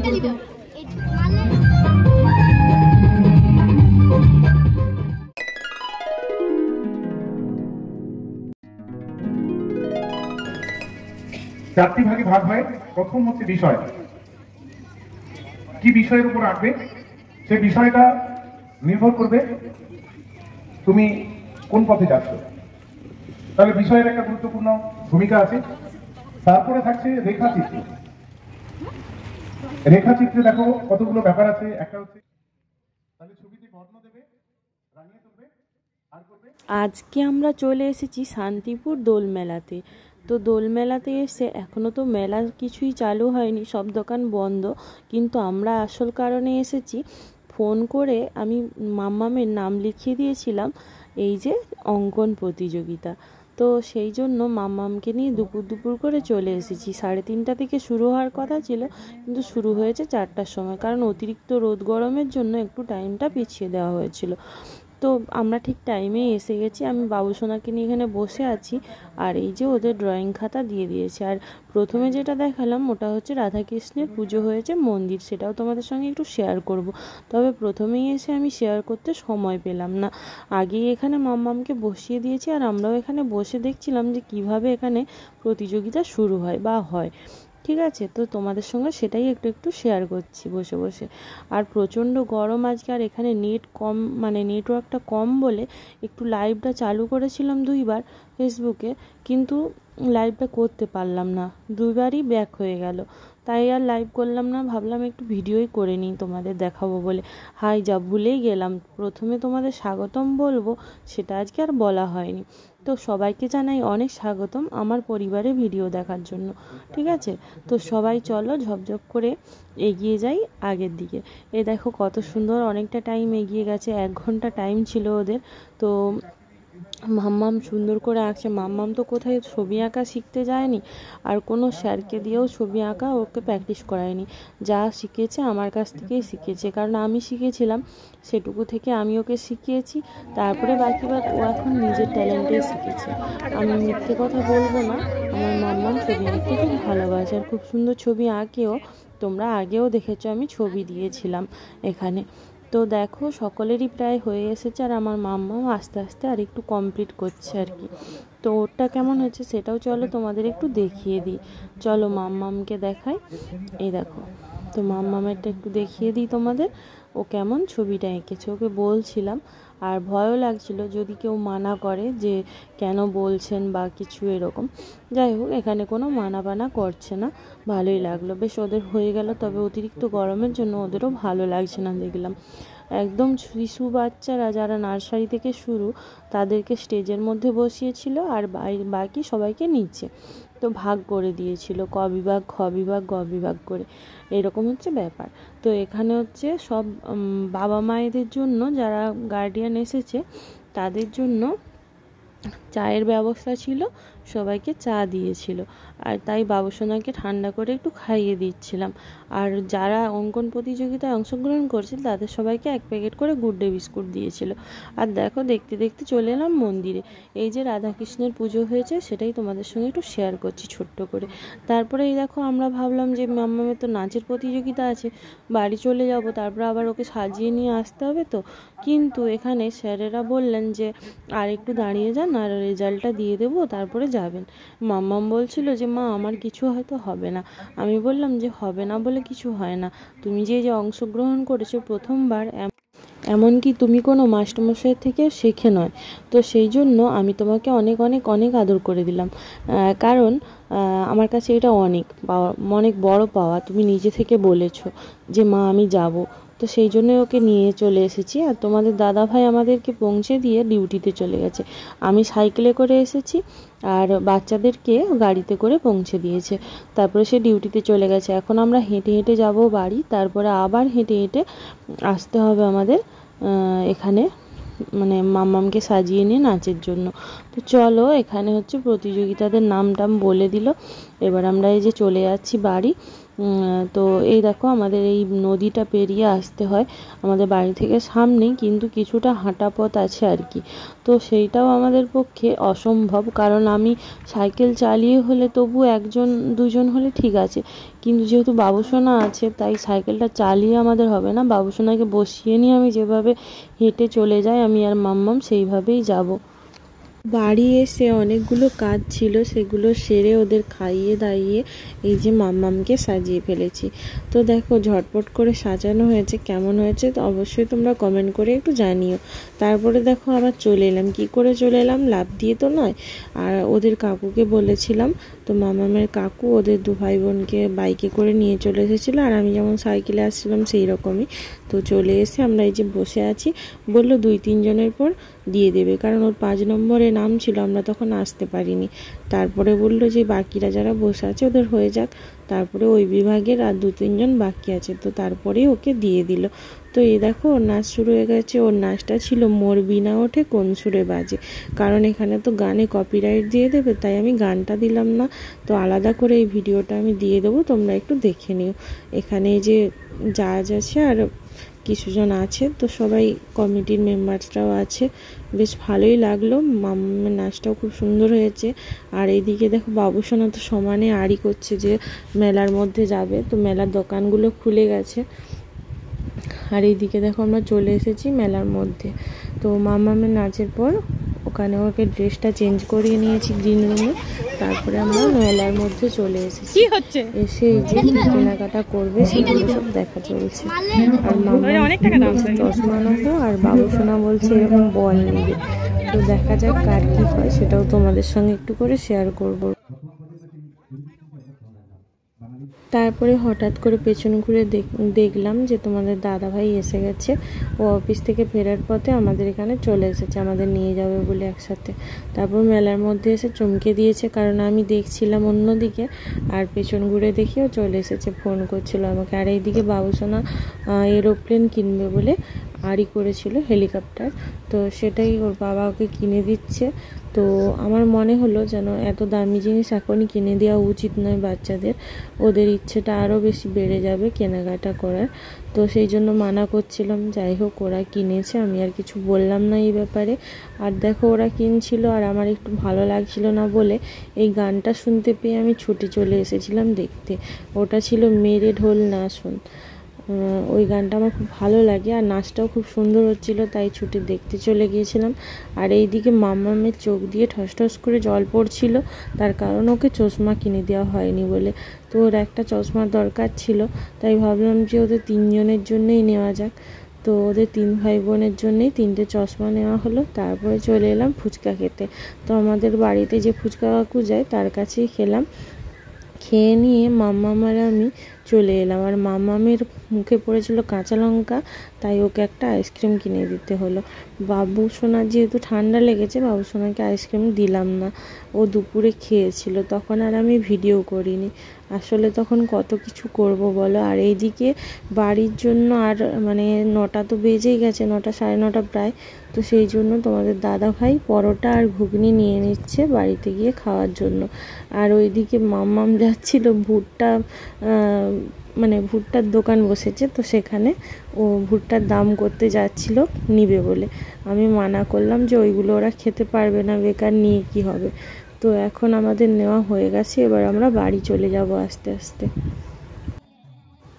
করবে। চারটি ভাগে ভাগ হয়। প্রথম হচ্ছে বিষয়, কি বিষয়ের উপর আঁকবে সে বিষয়টা নির্ভর করবে তুমি কোন পথে যাচ্ছ। তাহলে বিষয়ের একটা গুরুত্বপূর্ণ ভূমিকা আছে। তারপরে থাকছে রেখাচিত্র। রেখাচিত্রে দেখো কতগুলো ব্যাপার আছে। একটা হচ্ছে তাহলে ছবিতে বর্ণ দেবে, রাঙিয়ে তুলবে, আর করবে। আজকে আমরা চলে এসেছি শান্তিপুর দোল মেলাতে। তো দোল মেলাতে এসে এখনও তো মেলা কিছুই চালু হয়নি, সব দোকান বন্ধ, কিন্তু আমরা আসল কারণে এসেছি। ফোন করে আমি মাম্মামের নাম লিখিয়ে দিয়েছিলাম এই যে অঙ্কন প্রতিযোগিতা। তো সেই জন্য মাম্মামকে নিয়ে দুপুর করে চলে এসেছি। 3:30 থেকে শুরু হওয়ার কথা ছিল, কিন্তু শুরু হয়েছে 4টার সময়, কারণ অতিরিক্ত রোদ গরমের জন্য একটু টাইমটা পিছিয়ে দেওয়া হয়েছিল। তো আমরা ঠিক টাইমেই এসে গেছি। আমি বাবুসোনাকে নিয়ে এখানে বসে আছি, আর এই যে ওদের ড্রয়িং খাতা দিয়ে দিয়েছে। আর প্রথমে যেটা দেখালাম ওটা হচ্ছে রাধাকৃষ্ণের পুজো হয়েছে মন্দির, সেটাও তোমাদের সঙ্গে একটু শেয়ার করব। তবে প্রথমেই এসে আমি শেয়ার করতে সময় পেলাম না, আগেই এখানে মাম্মামকে বসিয়ে দিয়েছি, আর আমরাও এখানে বসে দেখছিলাম যে কিভাবে এখানে প্রতিযোগিতা শুরু হয় বা হয়। ঠিক আছে, তো তোমাদের সঙ্গে সেটাই একটু শেয়ার করছি বসে বসে। আর প্রচণ্ড গরম আজকে, আর এখানে নেট কম, মানে নেটওয়ার্কটা কম বলে একটু লাইভটা চালু করেছিলাম 2বার ফেসবুকে, কিন্তু লাইভটা করতে পারলাম না, 2বারই ব্যাক হয়ে গেল। তাই আর লাইভ করলাম না, ভাবলাম একটু ভিডিওই করে নিই তোমাদের দেখাবো বলে। হাই যা ভুলেই গেলাম, প্রথমে তোমাদের স্বাগতম বলবো, সেটা আজকে আর বলা হয়নি। তো সবাইকে জানাই অনেক স্বাগতম আমার পরিবারে ভিডিও দেখার জন্য। ঠিক আছে, তো সবাই চলো ঝপঝপ করে এগিয়ে যাই আগের দিকে। এ দেখো কত সুন্দর, অনেকটা টাইম এগিয়ে গেছে, 1 ঘন্টা টাইম ছিল ওদের। তো মাম্মাম সুন্দর করে আঁকছে। মাম্মাম তো কোথায় ছবি আঁকা শিখতে যায়নি, আর কোনো স্যারকে দিয়েও ছবি আঁকা ওকে প্র্যাকটিস করায়নি। যা শিখেছে আমার কাছ থেকেই শিখেছে, কারণ আমি শিখেছিলাম, সেটুকু থেকে আমি ওকে শিখিয়েছি। তারপরে বাকিবার ও এখন নিজের ট্যালেন্টেই শিখেছে। আমি মিথ্যে কথা বলবো না, আমার মাম্মাম ছবি আঁকতে খুব ভালোবাসে, আর খুব সুন্দর ছবি আঁকেও। তোমরা আগেও দেখেছো আমি ছবি দিয়েছিলাম এখানে। তো দেখো সকলেরই প্রায় হয়ে এসেছে, আর আমার মাম্মাও আস্তে আস্তে আর একটু কমপ্লিট করছে আর কি। তো ওরটা কেমন হয়েছে সেটাও চলো তোমাদের একটু দেখিয়ে দিই। চলো মাম্মামকে দেখাই। এই দেখো, তো মাম্মামেরটা একটু দেখিয়ে দিই তোমাদের, ও কেমন ছবিটা এঁকেছে। ওকে বলছিলাম, আর ভয়ও লাগছিল যদি কেউ মানা করে যে কেন বলছেন বা কিছু এরকম। যাই হোক, এখানে কোনো মানা বানা করছে না, ভালোই লাগলো, বেশ ওদের হয়ে গেল। তবে অতিরিক্ত গরমের জন্য ওদেরও ভালো লাগছে না দেখলাম। একদম শিশু বাচ্চারা যারা নার্সারি থেকে শুরু, তাদেরকে স্টেজের মধ্যে বসিয়েছিল, আর বাকি সবাইকে নিচে। তো ভাগ করে দিয়েছিল, ক বিভাগ, খ বিভাগ, গ বিভাগ করে, এরকম হচ্ছে ব্যাপার। তো এখানে হচ্ছে সব বাবা মায়েদের জন্য, যারা গার্ডিয়ান এসেছে তাদের জন্য চায়ের ব্যবস্থা ছিল, সবাইকে চা দিয়েছিল, আর তাই বাবুসোনাকে ঠান্ডা করে একটু খাইয়ে দিচ্ছিলাম। আর যারা অঙ্কন প্রতিযোগিতায় অংশগ্রহণ করছিল তাদের সবাইকে 1 প্যাকেট করে গুড ডে বিস্কুট দিয়েছিল। আর দেখো দেখতে দেখতে চলে এলাম মন্দিরে। এই যে রাধাকৃষ্ণের পুজো হয়েছে সেটাই তোমাদের সঙ্গে একটু শেয়ার করছি ছোট্ট করে। তারপরে এই দেখো, আমরা ভাবলাম যে মাম্মামের তো নাচের প্রতিযোগিতা আছে, বাড়ি চলে যাব, তারপরে আবার ওকে সাজিয়ে নিয়ে আসতে হবে। তো কিন্তু এখানে স্যারেরা বললেন যে আর একটু দাঁড়িয়ে যান, আর রেজাল্টটা দিয়ে দেবো তারপরে যাবেন। মাম্মাম বলছিল যে মা আমার কিছু হয়তো হবে না। আমি বললাম যে হবে না বলে কিছু হয় না, তুমি যে অংশগ্রহণ করেছো প্রথমবার, এমনকি তুমি কোনো মাস্টারমশাইয়ের থেকে শেখে নয়, তো সেই জন্য আমি তোমাকে অনেক অনেক অনেক আদর করে দিলাম। কারণ আমার কাছে এটা অনেক বড় পাওয়া। তুমি নিজে থেকে বলেছো যে মা আমি যাব, তো সেই জন্যই ওকে নিয়ে চলে এসেছি। আর তোমাদের দাদাভাই আমাদেরকে পৌঁছে দিয়ে ডিউটিতে চলে গেছে। আমি সাইকেলে করে এসেছি, আর বাচ্চাদেরকে গাড়িতে করে পৌঁছে দিয়েছে, তারপরে সে ডিউটিতে চলে গেছে। এখন আমরা হেঁটে হেঁটে যাব বাড়ি, তারপরে আবার হেঁটে হেঁটে আসতে হবে আমাদের এখানে, মানে মাম্মামকে সাজিয়ে নিয়ে নাচের জন্য। তো চলো, এখানে হচ্ছে প্রতিযোগিতাদের নাম টাম বলে দিল। এবার আমরা এই যে চলে যাচ্ছি বাড়ি। তো এই দেখো আমাদের এই নদীটা পেরিয়ে আসতে হয় আমাদের বাড়ি থেকে সামনেই, কিন্তু কিছুটা হাঁটা পথ আছে আর কি। তো সেইটাও আমাদের পক্ষে অসম্ভব, কারণ আমি সাইকেল চালিয়ে হলে তবু একজন দুজন হলে ঠিক আছে, কিন্তু যেহেতু বাবুসোনা আছে তাই সাইকেলটা চালিয়ে আমাদের হবে না। বাবুসোনাকে বসিয়ে নিয়ে আমি যেভাবে হেঁটে চলে যাই, আমি আর মাম্মাম সেইভাবেই যাব। বাড়ি এসে অনেকগুলো কাজ ছিল, সেগুলো সেরে ওদের খাইয়ে দাইয়ে এই যে মাম্মামকে সাজিয়ে ফেলেছি। তো দেখো ঝটপট করে সাজানো হয়েছে, কেমন হয়েছে তো অবশ্যই তোমরা কমেন্ট করে একটু জানিও। তারপরে দেখো আবার চলে এলাম, কী করে চলে এলাম, লাফ দিয়ে তো নয়। আর ওদের কাকুকে বলেছিলাম, তো মামামের কাকু ওদের দু ভাই বোনকে বাইকে করে নিয়ে চলে এসেছিলো, আর আমি যেমন সাইকেলে আসছিলাম সেই রকমই। তো চলে এসে আমরা এই যে বসে আছি, বললো 2-3 জনের পর দিয়ে দেবে, কারণ ওর 5 নম্বরে নাম ছিল, আমরা তখন আসতে পারিনি। তারপরে বললো যে বাকিরা যারা বসে আছে ওদের হয়ে যাক, তারপরে ওই বিভাগের আর 2-3 জন বাকি আছে, তো তারপরেই ওকে দিয়ে দিল। তো এই দেখো ওর নাচ শুরু হয়ে গেছে। ওর নাচটা ছিল মোর বিনা ওঠে কোন সুরে বাজে, কারণ এখানে তো গানে কপিরাইট দিয়ে দেবে, তাই আমি গানটা দিলাম না। তো আলাদা করে এই ভিডিওটা আমি দিয়ে দেবো, তোমরা একটু দেখে নিও। এখানে যে জাজ আছে আর কিছুজন আছে, তো সবাই কমিটির মেম্বার্সরাও আছে। বেশ ভালোই লাগলো, মাম্মামের নাচটাও খুব সুন্দর হয়েছে। আর এইদিকে দেখো বাবুসোনা তো সমানে আড়ি করছে যে মেলার মধ্যে যাবে, তো মেলার দোকানগুলো খুলে গেছে। আর এইদিকে দেখো আমরা চলে এসেছি মেলার মধ্যে। তো মাম্মামের নাচের পর ওখানে ওকে ড্রেসটা চেঞ্জ করিয়ে নিয়েছি গ্রিন রুমে, তারপরে আমরা মেলার মধ্যে চলে এসেছি। এসে এই যে কেনাকাটা করবে সেগুলো সব দেখা চলছে। আর মাম্মা চশমা নেবো, আর বাবুসোনা বলছে এরকম বল নেবে। তো দেখা যাক কার কী হয়, সেটাও তোমাদের সঙ্গে একটু করে শেয়ার করবো। তারপরে হঠাৎ করে পেছন ঘুরে দেখলাম যে তোমাদের দাদাভাই এসে গেছে। ও অফিস থেকে ফেরার পথে আমাদের এখানে চলে এসেছে, আমাদের নিয়ে যাবে বলে একসাথে। তারপর মেলার মধ্যে এসে চমকে দিয়েছে, কারণ আমি দেখছিলাম অন্যদিকে, আর পেছন ঘুরে দেখিও চলে এসেছে, ফোন করছিল আমাকে। আর এইদিকে বাবুসোনা এরোপ্লেন কিনবে বলে আড়ি করেছিল, হেলিকপ্টার, তো সেটাই ওর বাবা ওকে কিনে দিচ্ছে। তো আমার মনে হলো যেন এত দামি জিনিস এখনই কিনে দেওয়া উচিত নয় বাচ্চাদের, ওদের ইচ্ছেটা আরও বেশি বেড়ে যাবে কেনাকাটা করার। তো সেই জন্য মানা করছিলাম, যাই হোক ওরা কিনেছে, আমি আর কিছু বললাম না এই ব্যাপারে। আর দেখো ওরা কিনছিল, আর আমার একটু ভালো লাগছিল না বলে এই গানটা শুনতে পেয়ে আমি ছুটে চলে এসেছিলাম দেখতে। ওটা ছিল মেরে ঢোল না শুন, ওই গানটা আমার খুব ভালো লাগে, আর নাচটাও খুব সুন্দর হচ্ছিল, তাই ছুটে দেখতে চলে গিয়েছিলাম। আর এইদিকে মাম্মামের চোখ দিয়ে ঠস ঠস করে জল পড়ছিল, তার কারণ ওকে চশমা কিনে দেওয়া হয়নি বলে। তো ওর একটা চশমার দরকার ছিল, তাই ভাবলাম যে ওদের 3 জনের জন্যই নেওয়া যাক। তো ওদের 3 ভাই বোনের জন্যই 3টে চশমা নেওয়া হলো। তারপরে চলে এলাম ফুচকা খেতে। তো আমাদের বাড়িতে যে ফুচকা কাকু যায় তার কাছেই খেলাম। খেয়ে নিয়ে মাম্মাম আর আমি চলে এলাম, আর মাম্মামের মুখে পড়েছিল কাঁচা লঙ্কা, তাই ওকে একটা আইসক্রিম কিনে দিতে হলো। বাবুসোনার যেহেতু ঠান্ডা লেগেছে, বাবুসোনাকে আইসক্রিম দিলাম না, ও দুপুরে খেয়েছিল, তখন আর আমি ভিডিও করিনি। আসলে তখন কত কিছু করব বলো। আর এইদিকে বাড়ির জন্য আর মানে 9টা তো বেজেই গেছে, 9টা 9:30 প্রায়। তো সেই জন্য তোমাদের দাদা ভাই পরোটা আর ঘুগনি নিয়ে নিচ্ছে বাড়িতে গিয়ে খাওয়ার জন্য। আর ওইদিকে মাম্মাম যাচ্ছিল ভুট্টা, মানে ভুট্টার দোকান বসেছে, তো সেখানে ও ভুট্টার দাম করতে যাচ্ছিল নিবে বলে। আমি মানা করলাম যে ওইগুলো ওরা খেতে পারবে না, বেকার নিয়ে কি হবে। তো এখন আমাদের নেওয়া হয়ে গেছে, এবার আমরা বাড়ি চলে যাব আস্তে আস্তে।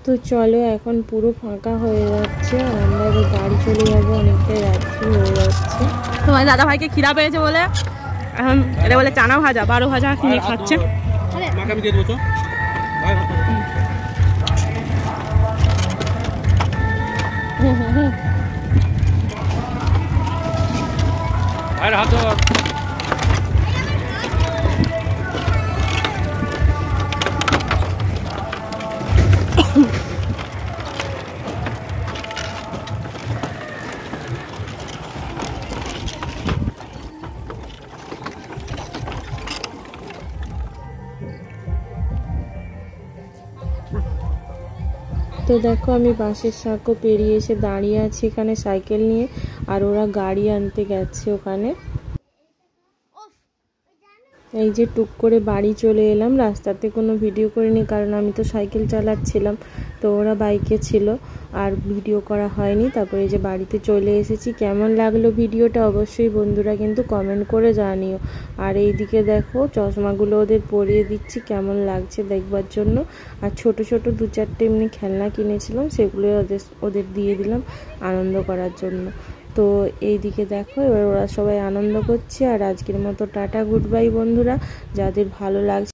তো চলো এখন পুরো ফাঁকা হয়ে যাচ্ছে, আর আমরা এবার বাড়ি চলে যাবো, অনেকটাই রাত্রি হয়ে যাচ্ছে। তোমার দাদা ভাইকে খিদা পেয়েছে বলে এখন এটা বলে চানা ভাজা 12 ভাজা কিনে খাচ্ছে। তো দেখো আমি বাঁশের সাঁকো পেরিয়ে এসে দাঁড়িয়ে আছি এখানে সাইকেল নিয়ে, আর ওরা গাড়ি আনতে গেছে ওখানে। এই যে টুক করে বাড়ি চলে এলাম, রাস্তাতে কোনো ভিডিও করিনি কারণ আমি তো সাইকেল চালাচ্ছিলাম, তো ওরা বাইকে ছিল আর ভিডিও করা হয়নি। তারপরে এই যে বাড়িতে চলে এসেছি। কেমন লাগলো ভিডিওটা অবশ্যই বন্ধুরা কিন্তু কমেন্ট করে জানিও। আর এইদিকে দেখো চশমাগুলো ওদের পরিয়ে দিচ্ছি, কেমন লাগছে দেখবার জন্য। আর ছোট ছোট 2-4টে এমনি খেলনা কিনেছিলাম, সেগুলো ওদের দিয়ে দিলাম আনন্দ করার জন্য। তো এইদিকে দেখো এবার ওরা সবাই আনন্দ করছে। আর আজকের মতো টাটা, গুড বাই বন্ধুরা। যাদের ভালো লাগছে